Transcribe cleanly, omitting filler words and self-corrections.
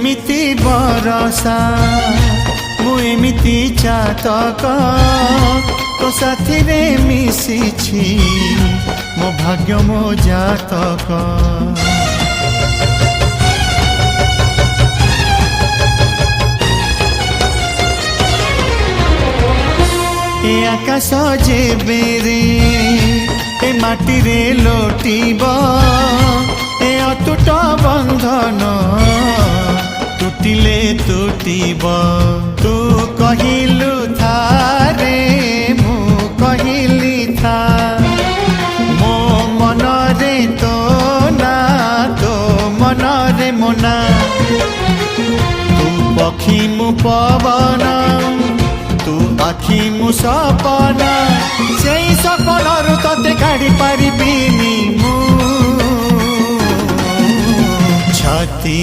एमिति बरसा मु एमिति चातक तो साथी रे मिशिछि मो भाग्य मो जातक। ए आकाश जेबे रे ए माटी रे लोटिब ए अटूट बंधन टूटिले टूटिब। तू कहिलु था रे मु कहिली था मो मन रे तो ना तो मन रे मोना। तू पक्षी मु पवन तू आखि मु सपना से सपन तते काढ़ी पारिबिनी मु छाती।